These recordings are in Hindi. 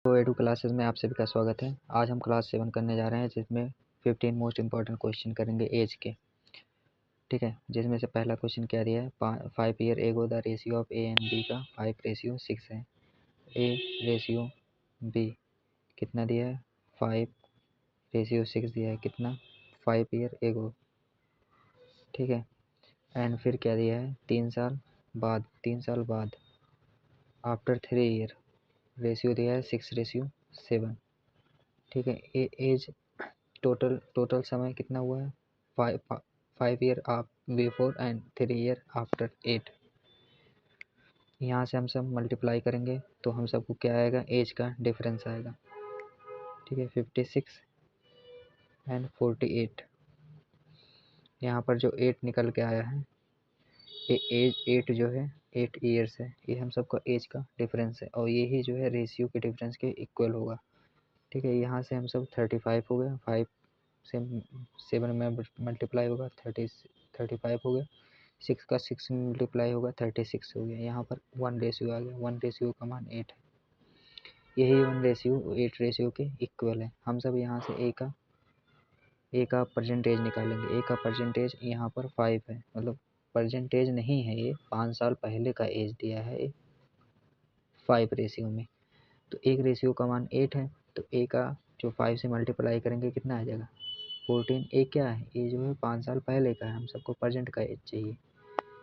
तो एडू क्लासेस में आप सभी का स्वागत है। आज हम क्लास 7 करने जा रहे हैं, जिसमें 15 मोस्ट इंपॉर्टेंट क्वेश्चन करेंगे एज के। ठीक है, जिसमें से पहला क्वेश्चन क्या दिया है, 5 year ago the ratio of A and B का 5:6 है। ए रेशियो बी कितना दिया है, 5:6 दिया है। कितना, 5 ईयर एगो। ठीक है, एंड फिर क्या दिया है, 3 साल बाद आफ्टर 3 ईयर रेशियो दिया है 6:7। ठीक है, एज टोटल समय कितना हुआ है, 5 ईयर आप बिफोर एंड 3 ईयर आफ्टर 8। यहाँ से हम सब मल्टीप्लाई करेंगे तो हम सबको क्या आएगा, एज का डिफरेंस आएगा। ठीक है, 56 एंड 48। यहाँ पर जो 8 निकल के आया है, एज 8 जो है 8 ईयर्स है। ये हम सबका एज का डिफरेंस है और यही जो है रेशियो के डिफरेंस के इक्वल होगा। ठीक है, यहाँ से हम सब 35 हो गया, 5 से 7 में मल्टीप्लाई होगा 35 हो गया। 6 का 6 में मल्टीप्लाई होगा 36 हो गया। यहाँ पर 1 रेशियो आ गया, 1 रेशियो का मान 8 है। यही 1 रेशियो 8 रेशियो के इक्वल है। हम सब यहाँ से ए का परसेंटेज निकालेंगे। ए का परसेंटेज यहाँ पर 5 है, मतलब परसेंटेज नहीं है, ये 5 साल पहले का एज दिया है 5 रेशियो में। तो एक रेशियो का मान 8 है, तो ए का जो 5 से मल्टीप्लाई करेंगे कितना आ जाएगा, 14। ए क्या है, ये जो है 5 साल पहले का है। हम सबको प्रेजेंट का एज चाहिए,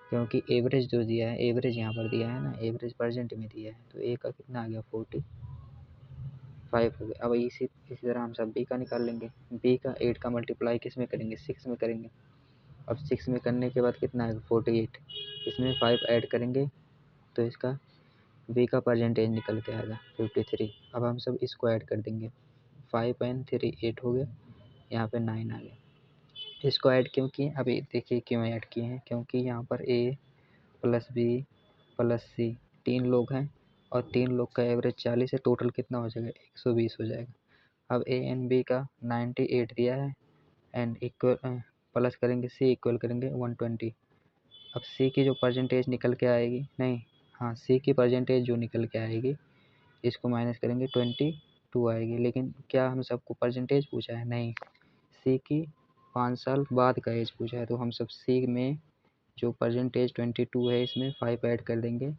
क्योंकि एवरेज जो दिया है, एवरेज यहाँ पर दिया है ना, एवरेज प्रेजेंट में दिया है। तो ए का कितना आ गया, 45 हो गया। अब इसी तरह हम सब बी का निकाल लेंगे। बी का 8 का मल्टीप्लाई किस में करेंगे, 6 में करेंगे। अब 6 में करने के बाद कितना आएगा, 48। इसमें 5 ऐड करेंगे तो इसका बी का परसेंटेज निकल के आएगा 53। अब हम सब इसको ऐड कर देंगे, 5 एंड 3 8 हो गया, यहाँ पे 9 आ गया। इसको ऐड क्यों किए, अभी देखिए क्यों ऐड किए हैं, क्योंकि यहाँ पर ए प्लस बी प्लस सी 3 लोग हैं और 3 लोग का एवरेज 40 है। टोटल कितना हो जाएगा, 120 हो जाएगा। अब ए एंड बी का 98 दिया है एंड इक्वल प्लस करेंगे सी, इक्वल करेंगे 120। अब सी की जो परसेंटेज निकल के आएगी, नहीं हाँ, सी की परसेंटेज जो निकल के आएगी, इसको माइनस करेंगे 22 आएगी। लेकिन क्या हम सबको परसेंटेज पूछा है, नहीं, सी की 5 साल बाद का एज पूछा है। तो हम सब सी में जो परसेंटेज 22 है, इसमें 5 ऐड कर देंगे,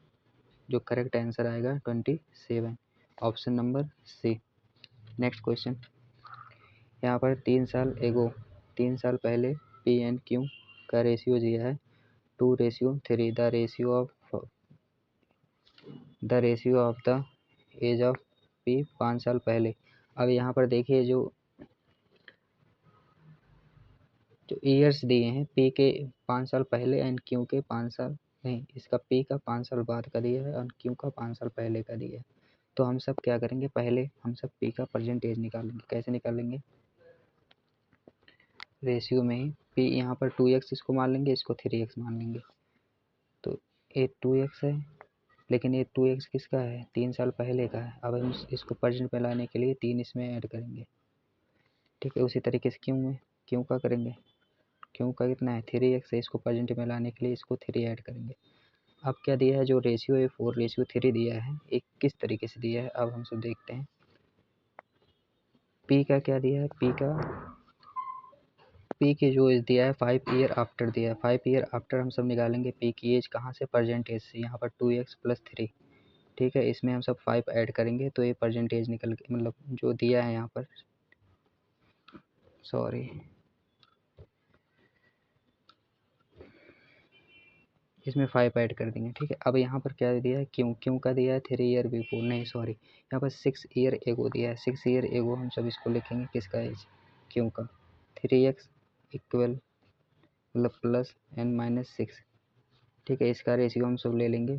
जो करेक्ट आंसर आएगा 27। Option number C. Next question, यहाँ पर 3 साल पहले पी एंड क्यू का रेशियो दिया है 2:3। The ratio of the age of P 5 साल पहले। अब यहाँ पर देखिए जो ईयर्स दिए हैं, पी के 5 साल पहले एंड क्यू के 5 साल नहीं, इसका पी का 5 साल बाद का दिया है और क्यू का 5 साल पहले का दिया है। तो हम सब क्या करेंगे, पहले हम सब पी का परसेंटेज निकालेंगे। कैसे निकालेंगे, रेशियो में ही पी यहाँ पर 2x इसको मान लेंगे, इसको 3x मान लेंगे। तो ये 2x है, लेकिन ये 2x किसका है, 3 साल पहले का है। अब हम इसको परसेंट में लाने के लिए 3 इसमें ऐड करेंगे। ठीक है, उसी तरीके से क्यू का करेंगे। क्यू का कितना है, 3x है, इसको परसेंट में लाने के लिए इसको 3 ऐड करेंगे। अब क्या दिया है, जो रेशियो है 4:3 दिया है, एक किस तरीके से दिया है, अब हम सब देखते हैं। पी का क्या दिया है, पी के जो एज दिया है 5 ईयर आफ्टर दिया है। 5 ईयर आफ्टर हम सब निकालेंगे पी की एज कहाँ से, परसेंटेज से। यहाँ पर 2x + 3। ठीक है, इसमें हम सब 5 ऐड करेंगे तो ये परसेंटेज निकल के, मतलब जो दिया है यहाँ पर, सॉरी, इसमें 5 ऐड कर देंगे। ठीक है, अब यहाँ पर क्या दिया है, क्यू का दिया है 3 ईयर बिफोर, नहीं सॉरी, यहाँ पर 6 ईयर एगो दिया है। 6 ईयर एगो हम सब इसको लिखेंगे, किसका एज, क्यू का। 3x इक्वल मतलब प्लस एन -6। ठीक है, इसका रेशियो हम सब ले लेंगे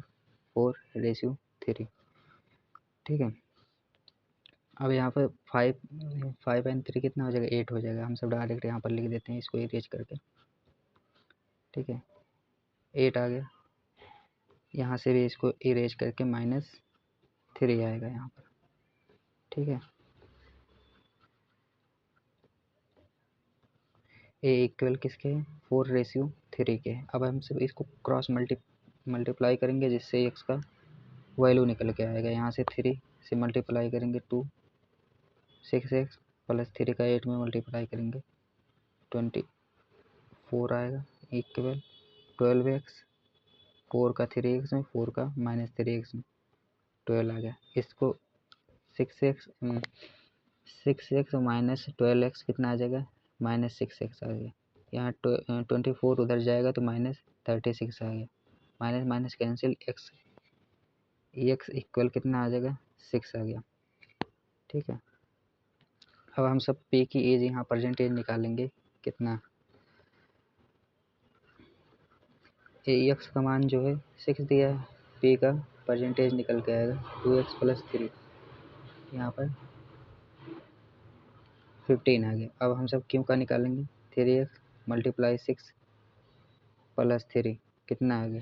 4:3। ठीक है, अब यहाँ पर 5 एंड 3 कितना हो जाएगा, 8 हो जाएगा। हम सब डायरेक्ट यहाँ पर लिख देते हैं, इसको इरेज करके। ठीक है, 8 आ गया, यहाँ से भी इसको इरेज करके -3 आएगा यहाँ पर। ठीक है, ए इक्वल किसके है, 4:3 के। अब हम सब इसको क्रॉस मल्टीप्लाई करेंगे, जिससे एक्स का वैल्यू निकल के आएगा। यहाँ से 3 से मल्टीप्लाई करेंगे 2 6x प्लस 3 का 8 में मल्टीप्लाई करेंगे 24 आएगा इक्वल 12x 4 का 3x में 4 का -3x में 12 आ गया। इसको 6x और -12x कितना आ जाएगा -6x आ गया। यहाँ 24 उधर जाएगा तो -36 आ गया। Minus minus cancel x equal कितना आ जाएगा 6 आ गया। ठीक है, अब हम सब p की एज यहाँ परसेंटेज निकालेंगे कितना x का मान जो है 6 दिया है, p का परसेंटेज निकल के आएगा 2x + 3 यहाँ पर 15 आ गया। अब हम सब क्यों का निकालेंगे 3x × 6 + 3 कितना आ गया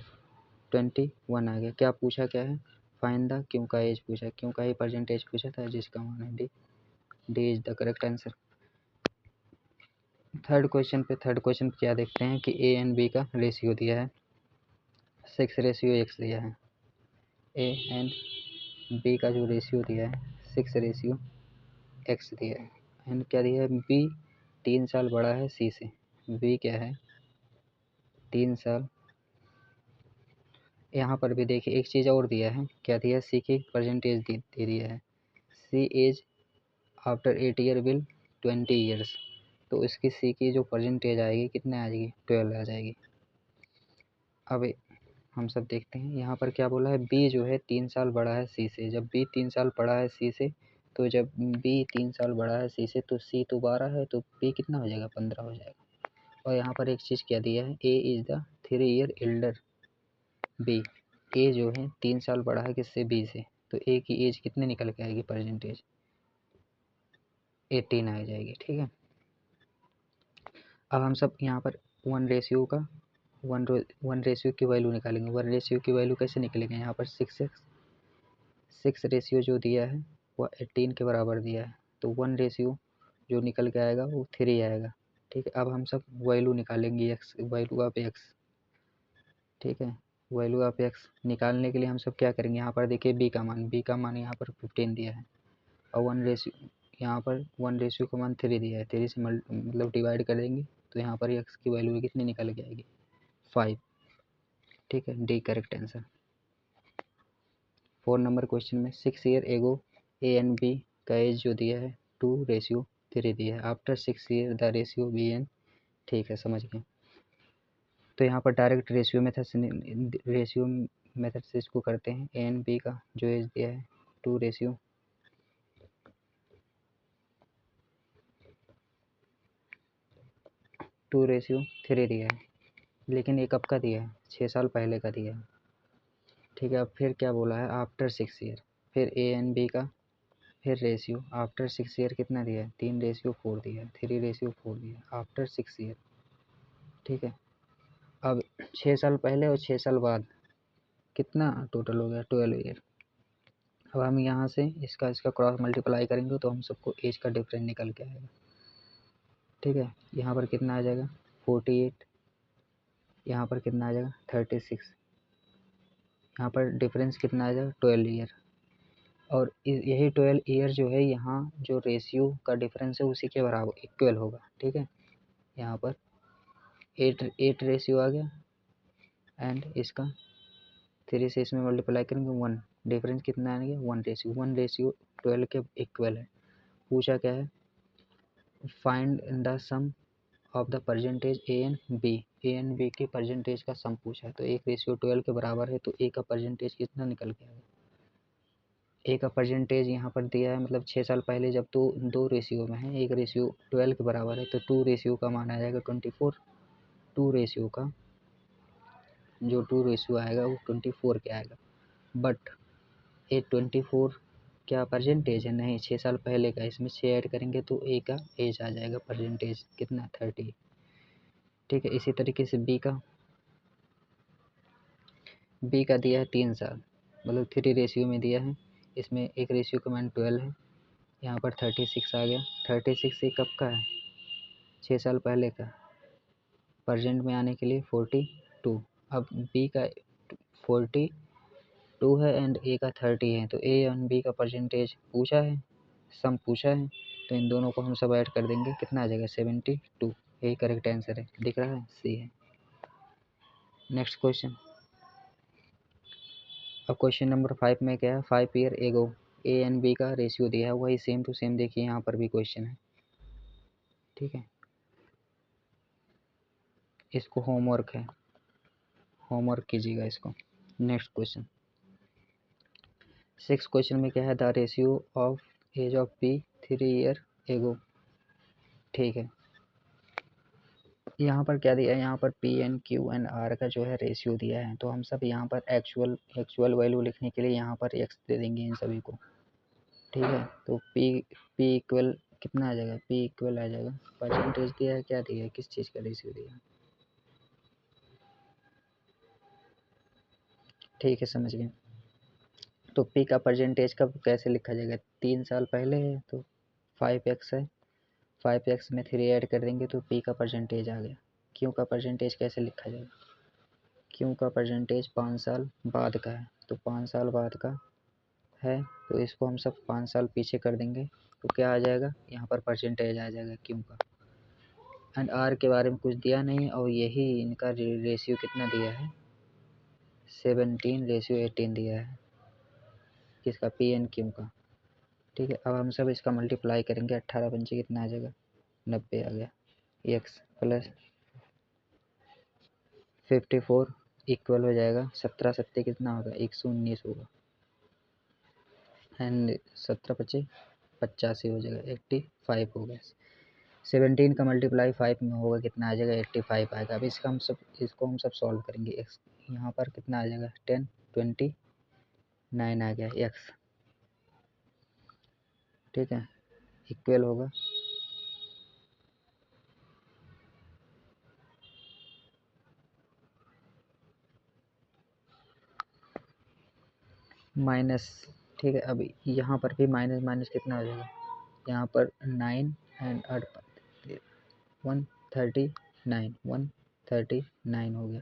21 आ गया। क्या पूछा क्या है फाइंड द क्यों का एज पूछा, क्यों का ही परसेंटेज पूछा था जिसका मान है D is the correct answer. Third question पे क्या देखते हैं कि ए एंड बी का रेशियो दिया है 6:x दिया है। ए एंड बी का जो रेशियो दिया है 6:x दिया है। एंड क्या दिया है बी 3 साल बड़ा है सी से। बी क्या है 3 साल। यहाँ पर भी देखिए एक चीज़ और दिया है, क्या दिया है सी की परसेंटेज दे दिया है C age after 8 year will 20 years. तो इसकी सी की जो परसेंटेज आएगी कितने आ जाएगी 12 आ जाएगी। अब हम सब देखते हैं यहाँ पर क्या बोला है बी जो है 3 साल बड़ा है सी से। जब बी 3 साल बड़ा है सी से तो जब बी 3 साल बड़ा है सी से तो सी तो 12 है तो बी कितना हो जाएगा 15 हो जाएगा। और यहाँ पर एक चीज़ क्या दिया है A is the 3 year elder B. A जो है 3 साल बड़ा है किससे बी से, तो ए की एज कितने निकल के आएगी परसेंटेज 18 आ जाएगी। ठीक है, अब हम सब यहाँ पर वन रेशियो की वैल्यू निकालेंगे। वन रेशियो की वैल्यू कैसे निकलेंगे यहाँ पर 6 रेशियो जो दिया है वो 18 के बराबर दिया है तो वन रेशियो जो निकल के आएगा वो 3 आएगा। ठीक है, अब हम सब वैल्यू निकालेंगे वैल्यू ऑफ एक्स। ठीक है, वैल्यू ऑफ एक्स निकालने के लिए हम सब क्या करेंगे यहाँ पर देखिए बी का मान यहाँ पर 15 दिया है और वन रेशियो यहाँ पर वन रेशियो का मान 3 दिया है। 3 से मतलब डिवाइड कर देंगे तो यहाँ पर एक्स की वैल्यू कितनी निकल के आएगी 5। ठीक है, D correct answer. 4 number question में 6 year ago A and B का एज जो दिया है 2:3 दिया है। After 6 year the ratio B N. ठीक है, समझ गए। तो यहाँ पर डायरेक्ट रेशियो मेथड से इसको करते हैं। ए एंड बी का जो एज दिया है 2:3 दिया है, लेकिन ये कब का दिया है 6 साल पहले का दिया है। ठीक है, अब फिर क्या बोला है आफ्टर 6 ईयर, फिर ए एंड बी का फिर रेशियो आफ्टर 6 ईयर कितना दिया है 3:4 दिया है 3:4 दिया है आफ्टर 6 ईयर। ठीक है, अब 6 साल पहले और 6 साल बाद कितना टोटल हो गया 12 ईयर। अब हम यहाँ से इसका क्रॉस मल्टीप्लाई करेंगे तो हम सबको एज का डिफरेंस निकल के आएगा। ठीक है, यहाँ पर कितना आ जाएगा 48, यहाँ पर कितना आ जाएगा 36, यहाँ पर डिफरेंस कितना आ जाएगा 12 ईयर। और यही 12 ईयर जो है यहाँ जो रेशियो का डिफरेंस है उसी के बराबर इक्वल होगा। ठीक है, यहाँ पर 8 रेशियो आ गया एंड इसका 3 से इसमें मल्टीप्लाई करेंगे 1, डिफरेंस कितना आ गया 1 रेशियो 12 के इक्वल है। पूछा क्या है find the sum of the percentage A and B के परसेंटेज का सम पूछा है। तो 1:12 के बराबर है तो ए का परसेंटेज कितना निकल के आएगा। ए का परसेंटेज यहाँ पर दिया है मतलब 6 साल पहले जब तो 2 रेशियो में है 1:12 के बराबर है तो 2 रेशियो का मान आ जाएगा 24। 2 रेशियो का जो 2 रेशियो आएगा वो 24 के आएगा। बट ए 24 क्या परसेंटेज है नहीं 6 साल पहले का, इसमें 6 ऐड करेंगे तो ए का एज आ जाएगा परसेंटेज कितना 30। ठीक है, इसी तरीके से बी का दिया है 3 साल मतलब 3 रेशियो में दिया है। इसमें एक रेशियो का मान 12 है, यहाँ पर 36 आ गया। 36 ये कब का है 6 साल पहले का, प्रेजेंट में आने के लिए 42। अब बी का 40 2 है एंड ए का 30 है, तो ए एंड बी का परसेंटेज पूछा है, सम पूछा है, तो इन दोनों को हम सब ऐड कर देंगे, कितना आ जाएगा 72। यही करेक्ट आंसर है, दिख रहा है, सी है। Next question. अब क्वेश्चन नंबर 5 में क्या है, 5 year ago A and B का रेशियो दिया है, वही सेम टू सेम देखिए यहाँ पर भी क्वेश्चन है, ठीक है। इसको होमवर्क है, होमवर्क कीजिएगा इसको। Next question. 6 क्वेश्चन में क्या है, the ratio of age of P 3 year ago, ठीक है। यहाँ पर क्या दिया है, यहाँ पर P and Q and R का जो है रेशियो दिया है, तो हम सब यहाँ पर एक्चुअल वैल्यू लिखने के लिए यहाँ पर एक्स दे देंगे इन सभी को, ठीक है। तो पी इक्वल कितना आ जाएगा, पी इक्वल आ जाएगा, परसेंटेज दिया है, क्या दिया है, किस चीज़ का रेशियो दिया है, ठीक है, समझ गए। तो पी का परसेंटेज कब कैसे लिखा जाएगा, 3 साल पहले है तो 5x है, 5x में 3 ऐड कर देंगे तो पी का परसेंटेज आ गया। क्यू का परसेंटेज कैसे लिखा जाएगा, क्यू का परसेंटेज 5 साल बाद का है, तो 5 साल बाद का है, तो इसको हम सब 5 साल पीछे कर देंगे, तो क्या आ जाएगा, यहाँ पर परसेंटेज आ जाएगा क्यू का। एंड आर के बारे में कुछ दिया नहीं, और यही इनका रेशियो कितना दिया है, 17:18 दिया है, किसका, पी एन क्यू का, ठीक है। अब हम सब इसका मल्टीप्लाई करेंगे, 18 पंचे कितना आ जाएगा, 90 आ गया। एक्स प्लस 54 इक्वल हो जाएगा 17 सत्ते कितना होगा, 119 होगा, एंड 17 पचे 85 हो जाएगा, 85 हो गया। 17 का मल्टीप्लाई 5 में होगा, कितना आ जाएगा, 85 आएगा। अब इसको हम सब सॉल्व करेंगे। एक्स यहाँ पर कितना आ जाएगा, 1029 आ गया एक्स, ठीक है, इक्वल होगा माइनस, ठीक है। अब यहाँ पर भी माइनस माइनस कितना हो जाएगा, यहाँ पर 9 एंड 8 139 हो गया।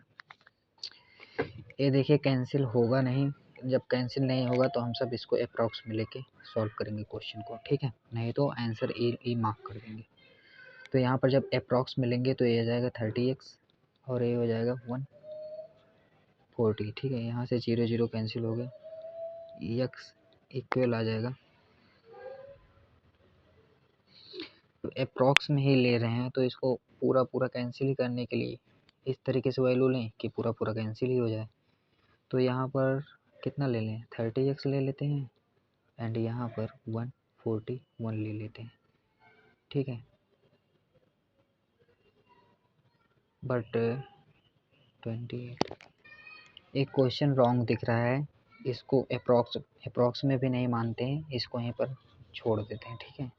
ये देखिए कैंसिल होगा नहीं, जब कैंसिल नहीं होगा तो हम सब इसको अप्रॉक्स में लेके सॉल्व करेंगे क्वेश्चन को, ठीक है, नहीं तो आंसर ई मार्क कर देंगे। तो यहाँ पर जब अप्रॉक्स मिलेंगे तो ये हो जाएगा 30x और ये हो जाएगा 140, ठीक है। यहाँ से 0 0 कैंसिल हो गया, x इक्वल आ जाएगा, तो अप्रॉक्स में ही ले रहे हैं तो इसको पूरा पूरा कैंसिल ही करने के लिए इस तरीके से वैल्यू लें कि पूरा पूरा कैंसिल ही हो जाए। तो यहाँ पर कितना ले लें, 30x ले लेते हैं, एंड यहाँ पर 141 ले लेते हैं, ठीक है। बट 28 एक क्वेश्चन रॉन्ग दिख रहा है, इसको अप्रॉक्स में भी नहीं मानते हैं, इसको यहीं पर छोड़ देते हैं, ठीक है।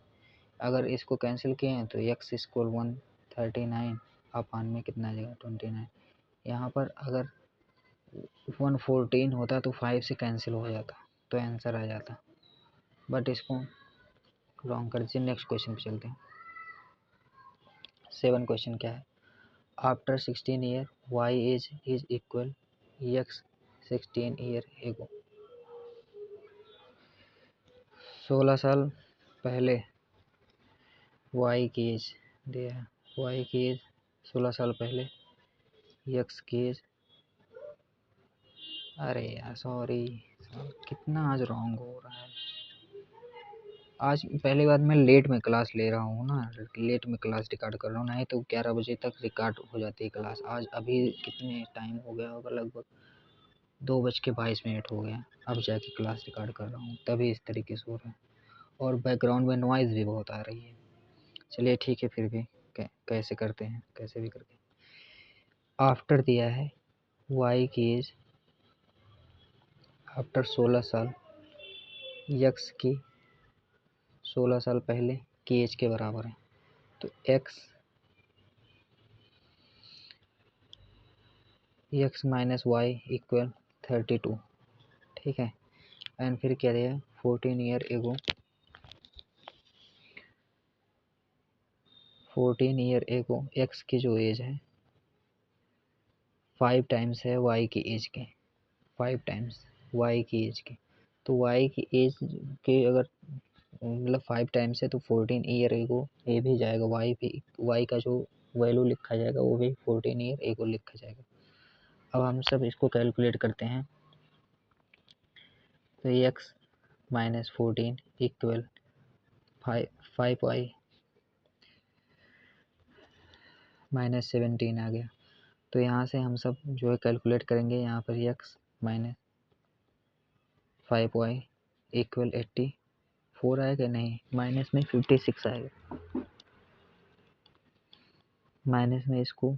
अगर इसको कैंसिल किए हैं तो x स्क्वायर 139 अपान में कितना आ जाएगा 29। यहाँ पर अगर 114 होता तो 5 से कैंसिल हो जाता तो आंसर आ जाता, बट इसको रॉन्ग कर दीजिए। नेक्स्ट क्वेश्चन पे चलते हैं। 7 क्वेश्चन क्या है, after 16 year y age is equal x 16 year ago, 16 साल पहले वाई की एज दिया है, वाई की एज 16 साल पहले, एक्स की एज, अरे यार सॉरी, कितना आज रॉन्ग हो रहा है। आज पहली बार मैं लेट में क्लास ले रहा हूँ ना, लेट में क्लास रिकॉर्ड कर रहा हूँ, नहीं तो 11 बजे तक रिकॉर्ड हो जाती है क्लास। आज अभी कितने टाइम हो गया होगा, लगभग 2:22 हो गया, अब जाके क्लास रिकॉर्ड कर रहा हूँ, तभी इस तरीके से हो रहा है, और बैकग्राउंड में नॉइज़ भी बहुत आ रही है। चलिए ठीक है, फिर भी कैसे करते हैं, कैसे भी करके। आफ्टर दिया है वाई की एज आफ्टर 16 साल, यक्स की 16 साल पहले की एज के बराबर है, तो एक्स माइनस वाई इक्वल 32, ठीक है। एंड फिर क्या दिया है 14 year ago, 14 year ago x की जो एज है 5 टाइम्स है वाई की एज के, 5 टाइम्स, वाई की एज की। तो वाई की एज के अगर मतलब 5 टाइम्स है तो 14 ईयर एगो ये भी जाएगा, वाई भी, वाई का जो वैल्यू लिखा जाएगा वो भी 14 ईयर एगो लिखा जाएगा। अब हम सब इसको कैलकुलेट करते हैं। तो x minus 14 equal 5y minus 17 आ गया। तो यहाँ से हम सब जो है कैलकुलेट करेंगे, यहाँ पर एक्स माइनस 5y इक्वल 84 आएगा, नहीं माइनस में 56 आएगा, माइनस में इसको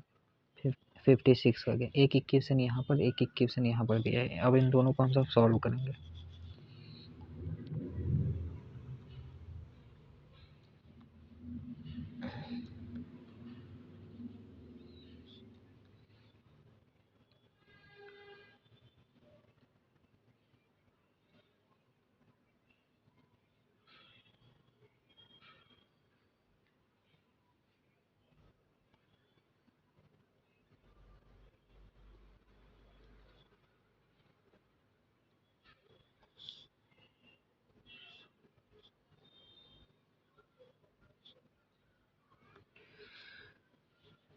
56 आ गया। एक इक्वेशन यहाँ पर, एक इक्वेशन यहाँ पर दिया है। अब इन दोनों को हम सब सॉल्व करेंगे।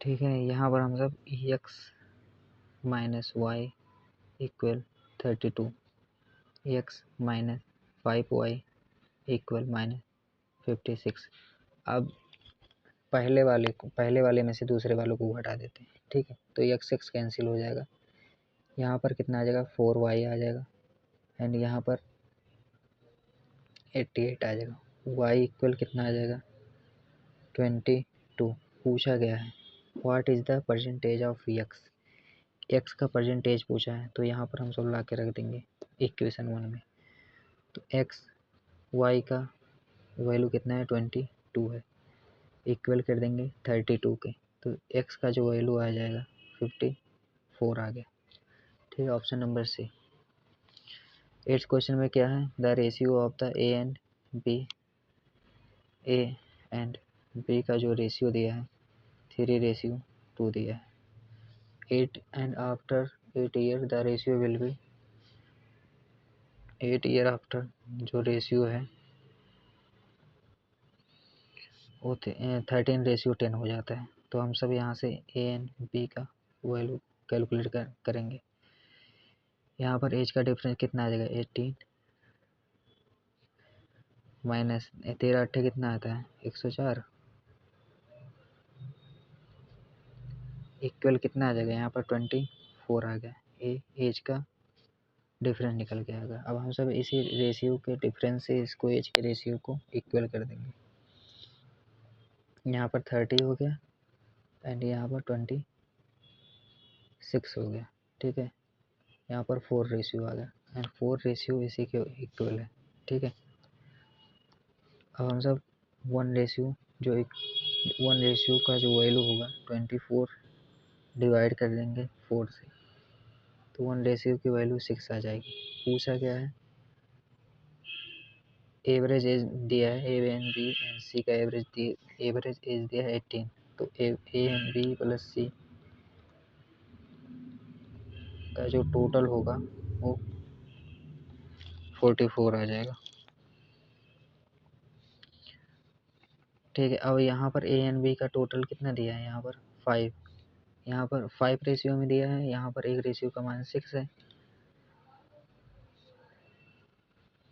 ठीक है, यहाँ पर हम सब x minus y equal 32, x minus 5y equal minus 56। अब पहले वाले में से दूसरे वालों को घटा देते हैं। ठीक है, तो एक्स एक्स कैंसिल हो जाएगा, यहाँ पर कितना आ जाएगा 4y आ जाएगा, एंड यहाँ पर 88 आ जाएगा। y इक्वल कितना आ जाएगा 22। पूछा गया है what is the percentage of x, x का परसेंटेज पूछा है, तो यहाँ पर हम सब ला के रख देंगे इक्वेशन 1 में। तो एक्स वाई का वैल्यू कितना है 22 है, इक्वल कर देंगे 32 के, तो एक्स का जो वैल्यू आ जाएगा 54 आ गया। ठीक है, ऑप्शन नंबर सी। 8th क्वेश्चन में क्या है, the ratio of the A and B, A and B का जो रेशियो दिया है 3:2 दिया है। 8 and after 8 year the ratio will be, 8 year after जो रेशियो है वो 13:10 हो जाता है। तो हम सब यहाँ से ए एंड बी का वैल्यू कैलकुलेट करेंगे। यहाँ पर एज का डिफरेंस कितना आ जाएगा 18 माइनस 13 8 कितना आता है 104, इक्वल कितना आ जाएगा यहाँ पर 24 आ गया। एज का डिफरेंस निकल के आएगा। अब हम सब इसी रेशियो के डिफरेंस से इसको एज के रेशियो को इक्वल कर देंगे। यहाँ पर 30 हो गया एंड यहाँ पर 26 हो गया। ठीक है, यहाँ पर 4 रेशियो आ गया एंड 4 रेशियो इसी के इक्वल है। ठीक है, अब हम सब 1 रेशियो का जो वैल्यू होगा 24 डिवाइड कर देंगे 4 से, तो 1 रेशियो की वैल्यू 6 आ जाएगी। पूछा गया है एवरेज एज दिया है ए एंड बी एंड सी का एवरेज एज दिया है 18, तो ए एंड बी प्लस सी का जो टोटल होगा वो 44 आ जाएगा। ठीक है, अब यहाँ पर ए एंड बी का टोटल कितना दिया है, यहाँ पर 5, यहाँ पर 5 रेशियो में दिया है, यहाँ पर एक रेशियो का मान 6 है,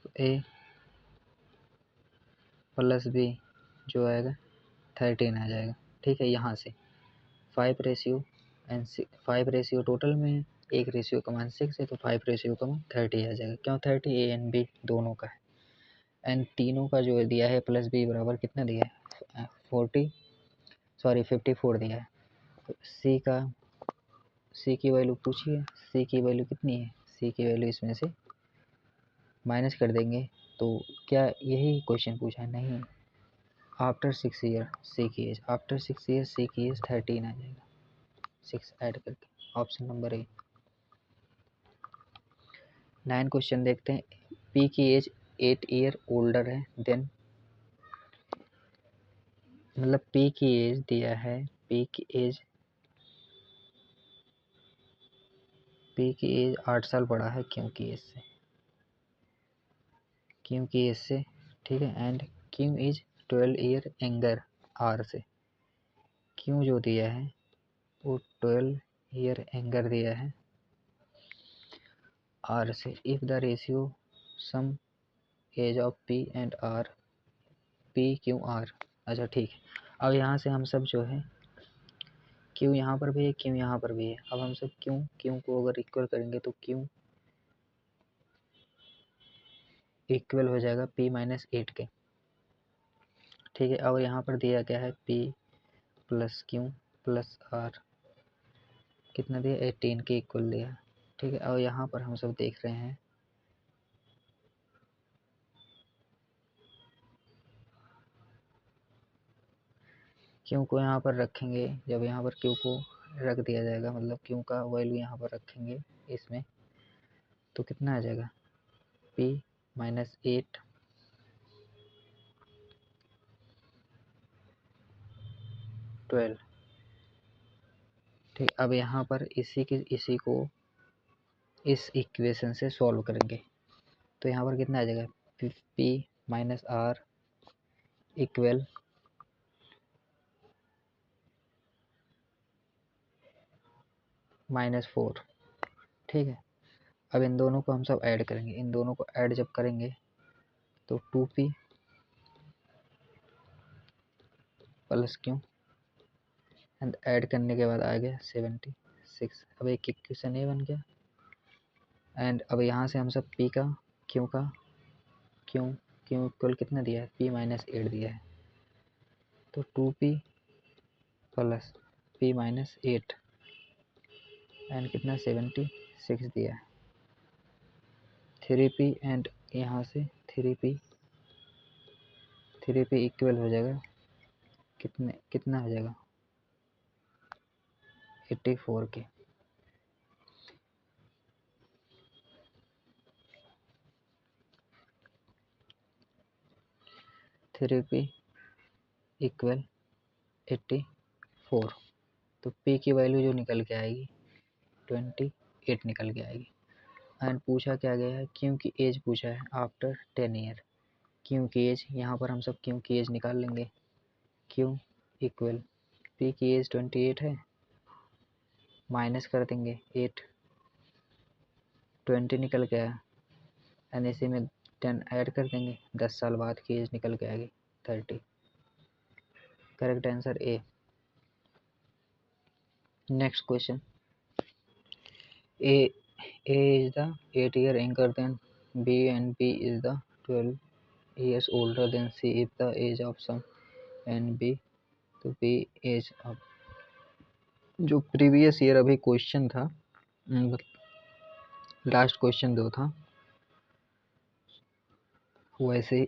तो ए प्लस बी जो आएगा 13 आ जाएगा। ठीक है, यहाँ से 5 रेशियो एंड 5 रेशियो टोटल में है, एक रेशियो का मान 6 है, तो 5 रेशियो का मान 30 आ जाएगा। क्यों 30, ए एंड बी दोनों का है एंड तीनों का जो दिया है प्लस बी बराबर कितना दिया है 54 दिया है। तो सी की वैल्यू पूछिए, सी की वैल्यू कितनी है, सी की वैल्यू इसमें से माइनस कर देंगे। तो क्या यही क्वेश्चन पूछा है, नहीं, आफ्टर 6 ईयर सी की एज, आफ्टर 6 ईयर सी की एज 13 आ जाएगा 6 ऐड करके, ऑप्शन नंबर ए। 9 क्वेश्चन देखते हैं, पी की एज 8 ईयर ओल्डर है देन, मतलब पी की एज दिया है, पी की एज 8 साल बड़ा है क्यों की एज से, क्यू की एज से, ठीक है। And Q is 12 year younger R से। क्यू जो दिया है वो 12 ईयर यंगर दिया है आर से। If the ratio sum age of P and R, P Q R. अच्छा ठीक है, अब यहाँ से हम सब जो है क्यू यहाँ पर भी है, क्यू यहाँ पर भी है। अब हम सब क्यू को अगर इक्वल करेंगे तो क्यू इक्वल हो जाएगा P-8 के, ठीक है। और यहाँ पर दिया गया है P plus Q plus R, कितना दिया 18 के इक्वल दिया, ठीक है। और यहाँ पर हम सब देख रहे हैं क्यू को यहाँ पर रखेंगे। जब यहाँ पर क्यू को रख दिया जाएगा, मतलब क्यू का वैल्यू यहाँ पर रखेंगे इसमें, तो कितना आ जाएगा P-8 12, ठीक। अब यहाँ पर इसी को इस इक्वेशन से सॉल्व करेंगे तो यहाँ पर कितना आ जाएगा P-R इक्वल -4, ठीक है। अब इन दोनों को हम सब ऐड करेंगे। इन दोनों को ऐड जब करेंगे तो 2P plus Q, and add करने के बाद आ गया 76। अब एक इक्वेशन ये बन गया। एंड अब यहाँ से हम सब P का क्यू इक्वल कितना दिया है P-8 दिया है, तो 2P प्लस P-8 एंड कितना 76 दिया है। 3P एंड यहाँ से 3P इक्वल हो जाएगा कितना हो जाएगा 84 के। थ्री पी इक्वल 84, तो P की वैल्यू जो निकल के आएगी 28 निकल के आएगी। एंड पूछा क्या गया है, क्यू की एज पूछा है आफ्टर 10 ईयर। क्यू की एज, यहाँ पर हम सब क्यू की एज निकाल लेंगे। क्यू इक्वल P की एज 28 है, माइनस कर देंगे 8, 20 निकल के आया। एंड इसी में 10 ऐड कर देंगे, 10 साल बाद की एज निकल के आएगी 30। Correct answer A. Next question, A is the 8 year younger than B and B is the 12 years older than C if the age of sum and B तो B age of, जो प्रीवियस ईयर अभी क्वेश्चन था, लास्ट क्वेश्चन जो था वैसे ही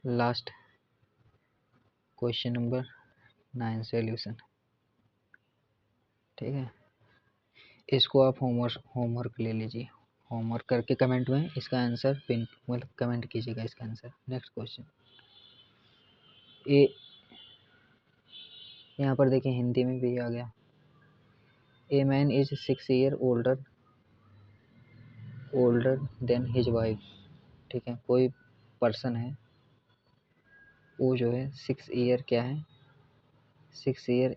लास्ट क्वेश्चन नंबर 9 सॉल्यूशन, ठीक है। इसको आप होमवर्क ले लीजिए। होमवर्क करके कमेंट में इसका आंसर पिन मतलब कमेंट कीजिएगा इसका आंसर। नेक्स्ट क्वेश्चन, ए यहाँ पर देखिए हिंदी में भी आ गया। A man is 6 year older than his wife, ठीक है। कोई पर्सन है वो जो है 6 ईयर क्या है 6 ईयर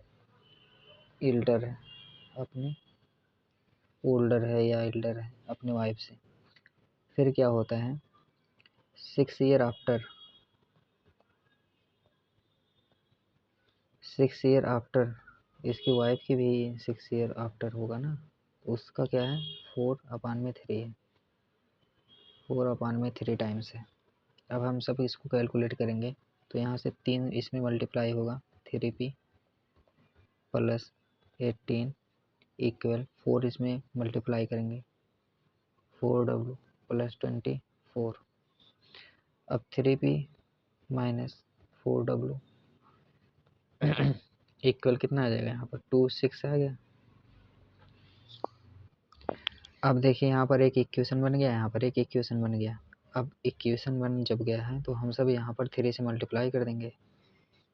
एल्डर है अपने ओल्डर है या एल्डर है अपने वाइफ से। फिर क्या होता है 6 ईयर आफ्टर इसकी वाइफ की भी 6 ईयर आफ्टर होगा ना, उसका क्या है 4/3 है, 4/3 टाइम्स है। अब हम सब इसको कैलकुलेट करेंगे तो यहाँ से 3 इसमें मल्टीप्लाई होगा 3P प्लस 18 इक्वल 4 इसमें मल्टीप्लाई करेंगे 4W प्लस 24। अब 3P माइनस 4W इक्वल कितना आ जाएगा, यहाँ पर 26 आ गया। अब देखिए यहाँ पर एक इक्वेशन बन गया, यहाँ पर एक इक्वेशन बन गया। अब इक्वेशन बन जब गया है तो हम सब यहाँ पर 3 से मल्टीप्लाई कर देंगे।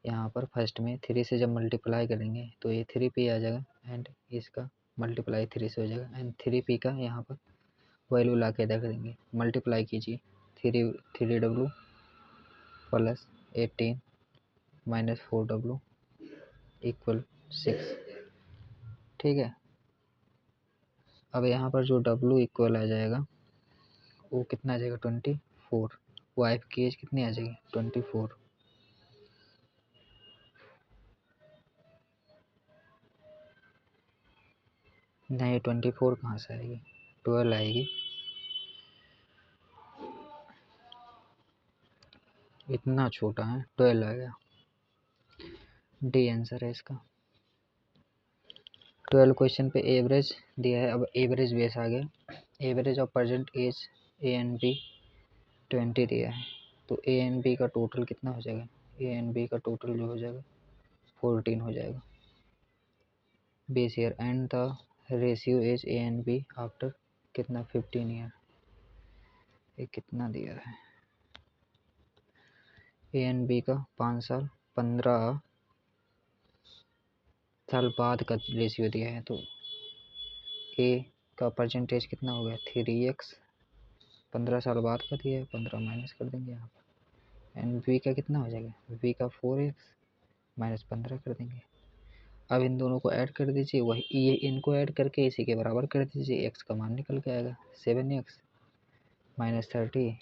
यहाँ पर फर्स्ट में 3 से जब मल्टीप्लाई करेंगे तो ये 3P आ जाएगा एंड इसका मल्टीप्लाई 3 से हो जाएगा एंड 3P का यहाँ पर वैल्यू ला के रख देंगे, मल्टीप्लाई कीजिए 3w plus 18 minus 4w equal 6। ठीक है, अब यहाँ पर जो w इक्वल आ जाएगा वो कितना आ जाएगा 24। वाइफ की एज कितनी आ जाएगी 24। नहीं 24 कहाँ से आएगी, 12 आएगी। इतना छोटा है, 12 आ गया। डी आंसर है इसका। 12 क्वेश्चन पे एवरेज दिया है। अब एवरेज बेस आ गया। Average of present age A and B 20 दिया है, तो ए एंड बी का टोटल कितना हो जाएगा, ए एंड बी का टोटल जो हो जाएगा 14 हो जाएगा। Base year and the ratio age A and B after कितना 15 ईयर। ये कितना दिया है, ए एंड बी का 5 साल 15 साल बाद का रेशियो दिया है, तो ए का परसेंटेज कितना हो गया 3x, 15 साल बाद का दिया है, 15 माइनस कर देंगे यहाँ पर। एंड बी का कितना हो जाएगा, बी का 4x माइनस 15 कर देंगे। अब इन दोनों को ऐड कर दीजिए, वही ये इनको ऐड करके इसी के बराबर कर दीजिए, x का मान निकल के आएगा 7x minus 30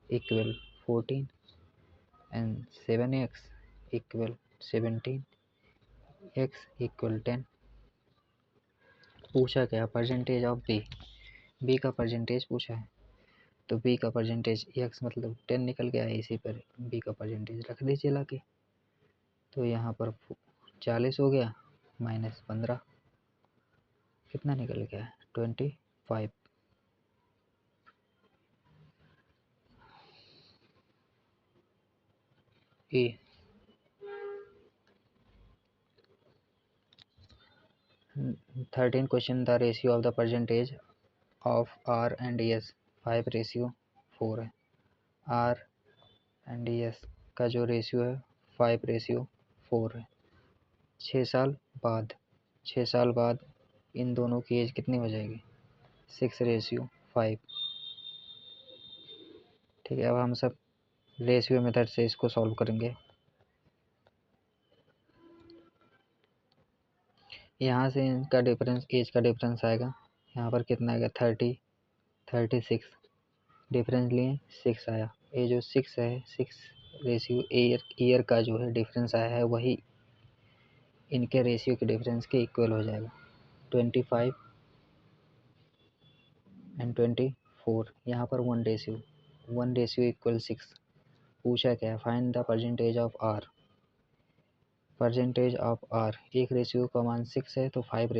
equal 14 and 7x equal 17 x equal 10। पूछा क्या, परसेंटेज ऑफ बी, बी का परसेंटेज पूछा है, तो बी का परसेंटेज x मतलब 10 निकल गया है, इसी पर बी का परसेंटेज रख दीजिए ला के। तो यहाँ पर 40 हो गया माइनस 15 कितना निकल गया 25। A 13 question, the ratio of the percentage of R and S 5:4 है। आर एंड एस का जो रेशियो है 5:4 है। 6 साल बाद इन दोनों की एज कितनी हो जाएगी 6:5। ठीक है, अब हम सब रेशियो मेथड से इसको सॉल्व करेंगे। यहाँ से इनका डिफरेंस, एज का डिफरेंस आएगा, यहाँ पर कितना आएगा 36 डिफरेंस लिए 6 आया। ये जो 6 है 6 रेशियो ईयर का जो है डिफरेंस आया है, वही इनके रेशियो के डिफरेंस के इक्वल हो जाएगा 25 एंड 24। यहाँ पर 1 रेशियो इक्वल 6। पूछा क्या है, find the percentage of R. Percentage of R, एक रेशियो का मान 6 है तो 5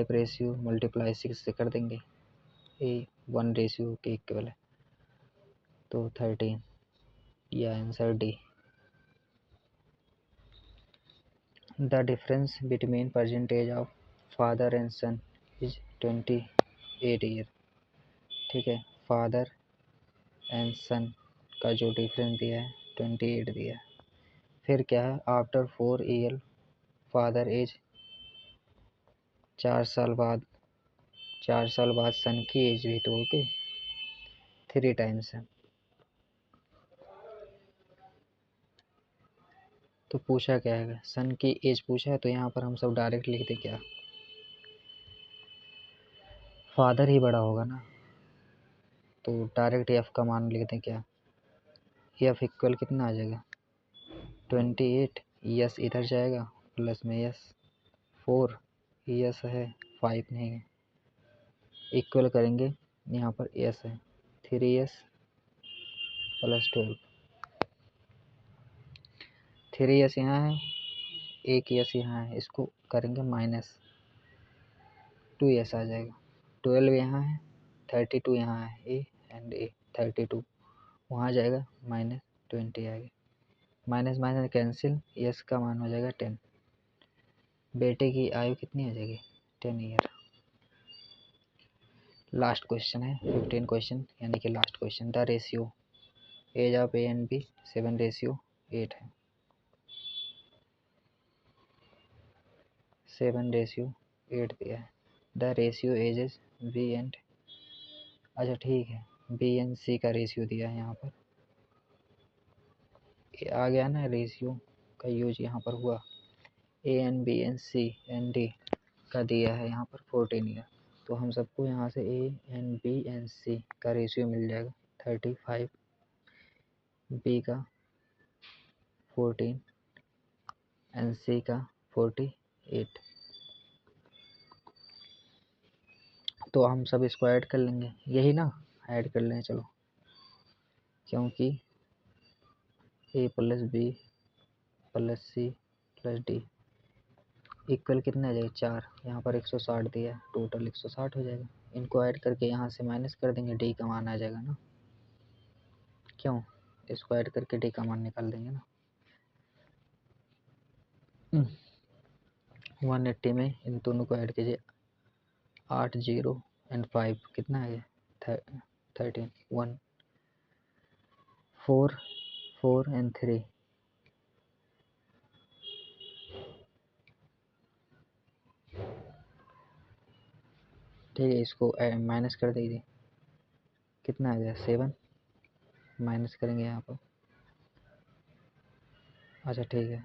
रेशियो मल्टीप्लाई 6 से कर देंगे, ए 1 रेशियो के इक्वल है, तो 13। या answer D. The difference between percentage of father and son is 28 year. ठीक है, फादर एंड सन का जो डिफरेंस दिया है 28 दिया है। फिर क्या है, आफ्टर 4 ईयर फादर एज, 4 साल बाद सन की एज भी तो होगी 3 टाइम्स है। तो पूछा क्या है, सन की एज पूछा है, तो यहाँ पर हम सब डायरेक्ट लिख दे क्या, फादर ही बड़ा होगा ना, तो डायरेक्ट एफ का मान लिख दें क्या, एफ इक्वल कितना आ जाएगा 28। यस इधर जाएगा प्लस में यस 4, यस है 5 नहीं है, इक्वल करेंगे, यहाँ पर यस है 3s प्लस 12। 3s यहाँ है, एक यस यहाँ है, इसको करेंगे माइनस 2s आ जाएगा। 12 यहाँ है, 32 यहाँ है, ए एंड ए 32 वहाँ जाएगा माइनस 20 आएगा। माइनस माइनस कैंसिल, यस का मान हो जाएगा 10। बेटे की आयु कितनी हो जाएगी 10 ईयर। लास्ट क्वेश्चन है 15 क्वेश्चन, यानी कि last question, the ratio age of A and B 7:8 है। 7:8 दिया है। The ratio ages B and, अच्छा ठीक है, बी एंड सी का रेशियो दिया है यहाँ पर, ये आ गया ना, रेशियो का यूज यहाँ पर हुआ। A and B and C and D का दिया है यहाँ पर 14 ईयर, तो हम सबको यहाँ से ए एन बी एन सी का रेशियो मिल जाएगा 35, बी का 14, एन सी का 48। तो हम सब इसको ऐड कर लेंगे, यही ना, ऐड कर लें चलो, क्योंकि A plus B plus C plus D equal कितना आ जाएगा 4, यहाँ पर 160 दिया है, टोटल 160 हो जाएगा। इनको ऐड करके यहाँ से माइनस कर देंगे, डी का मान आ जाएगा ना, क्यों, इसको ऐड करके डी का मान निकाल देंगे ना। 180 में इन दोनों को ऐड कीजिए, 8 0 एंड 5 कितना है, 13, 1 4 4 एंड 3, ठीक है, इसको माइनस कर दीजिए, कितना आ गया 7, माइनस करेंगे यहाँ पर, अच्छा ठीक है,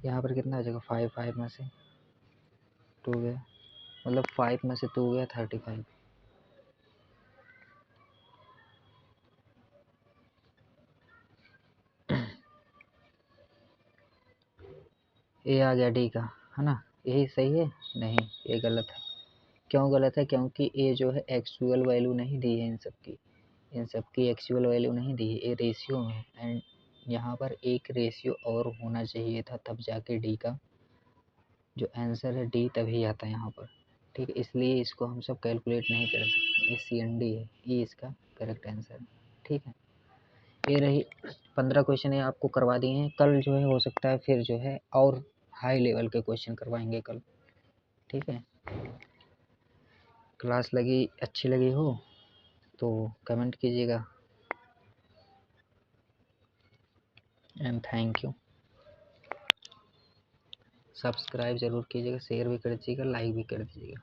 यहाँ पर कितना आ जाएगा 5, 5 में से 2 गया, मतलब 5 में से 2 गया 35, ये आ गया डी का, है ना, यही सही है, नहीं ये गलत है। क्यों गलत है, क्योंकि ये जो है एक्चुअल वैल्यू नहीं दी है, इन सब की एक्चुअल वैल्यू नहीं दी है, ये रेशियो में है, एंड यहाँ पर एक रेशियो और होना चाहिए था, तब जाके डी का जो आंसर है डी तभी आता है यहाँ पर, ठीक है, इसलिए इसको हम सब कैलकुलेट नहीं कर सकते, ये सी एन डी है, ये इसका करेक्ट आंसर है, ठीक है। ये रही 15 क्वेश्चन, ये आपको करवा दिए हैं, कल जो है हो सकता है फिर जो है और हाई लेवल के क्वेश्चन करवाएंगे कल, ठीक है। क्लास लगी, अच्छी लगी हो तो कमेंट कीजिएगा, एंड थैंक यू। सब्सक्राइब ज़रूर कीजिएगा, शेयर भी कर दीजिएगा, लाइक भी कर दीजिएगा।